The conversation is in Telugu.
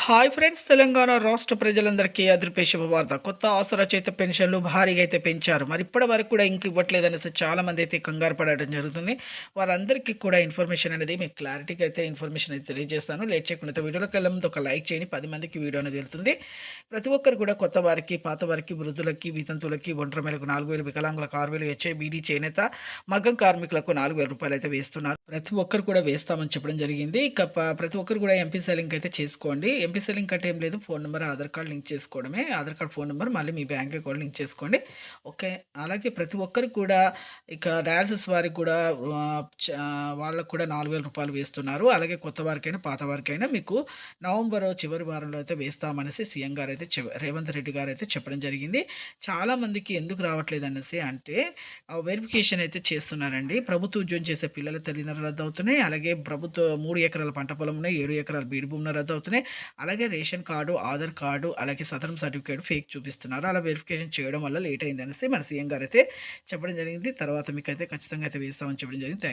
Hi friends! తెలంగాణ రాష్ట్ర ప్రజలందరికీ అదిరిపే శుభవార్త. కొత్త ఆసరా చేత పెన్షన్లు భారీగా అయితే పెంచారు. మరి ఇప్పటి వరకు కూడా ఇంక ఇవ్వట్లేదనేసి చాలామంది అయితే కంగారు పడటం జరుగుతుంది. వారందరికీ కూడా ఇన్ఫర్మేషన్ అనేది మీకు క్లారిటీగా అయితే ఇన్ఫర్మేషన్ అయితే తెలియజేస్తాను. లేట్ చేయకుండా అయితే వీడియోలోకి వెళ్ళే ముందు ఒక లైక్ చేయండి. 10 మందికి వీడియో అనేది వెళ్తుంది. ప్రతి ఒక్కరు కూడా కొత్త వారికి, పాత వారికి, వృద్ధులకి, వితంతువులకి, ఒంటరి మహిళలకు 4,000, వికలాంగులకు 6,000, హెచ్ఐబీడీ, చేనేత, మగ్గం కార్మికులకు రూ. 4,000 అయితే వేస్తున్నారు. ప్రతి ఒక్కరు కూడా వేస్తామని చెప్పడం జరిగింది. ఇక ప్రతి ఒక్కరు కూడా ఎంపీసీ లింక్ అయితే చేసుకోండి. ఎంపీసీ లింక్ అంటే ఏం లేదు, phone number, Aadhaar card link చేసుకోవడమే. ఆధార్ కార్డ్, ఫోన్ నెంబర్, మళ్ళీ మీ బ్యాంక్ అకౌంట్ లింక్ చేసుకోండి. ఓకే. అలాగే ప్రతి ఒక్కరికి కూడా ఇక డయాలసిస్ వారికి కూడా వాళ్ళకు కూడా రూ. 4,000 వేస్తున్నారు. అలాగే కొత్త వారికైనా, పాత వారికైనా మీకు నవంబర్ చివరి వారంలో అయితే వేస్తామనేసి సీఎం గారు అయితే రేవంత్ రెడ్డి గారు అయితే చెప్పడం జరిగింది. చాలామందికి ఎందుకు రావట్లేదు అనేసి అంటే వెరిఫికేషన్ అయితే చేస్తున్నారండి. ప్రభుత్వ ఉద్యోగం చేసే పిల్లల తల్లిదండ్రులు రద్దవుతున్నాయి. అలాగే ప్రభుత్వ 3 ఎకరాల పంట పొలం ఉన్నాయి, 7 ఎకరాల బీడు భూములు రద్దవుతున్నాయి. అలాగే రేషన్ కార్డు, ఆధార్ కార్డు, అలాగే సదరం సర్టిఫికేట్ ఫేక్ చూపిస్తున్నారు. అలా వెరిఫికేషన్ చేయడం వల్ల లేట్ అయిందనేసి మన సీఎం గారు అయితే చెప్పడం జరిగింది. తర్వాత మీకైతే ఖచ్చితంగా అయితే వేస్తామని చెప్పడం జరిగింది. థాంక్స్.